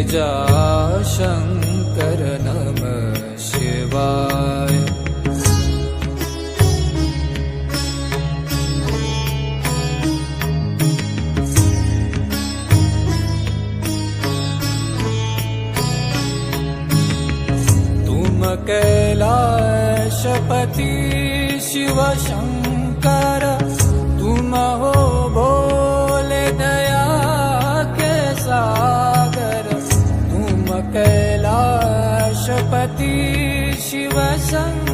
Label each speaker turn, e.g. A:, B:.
A: तेजा शंकर नमः शिवाय। तुम कैलाशपति शिव शंकर, तुम हो भोले दया के सागर। तुम कैलाशपति शिव शंकर,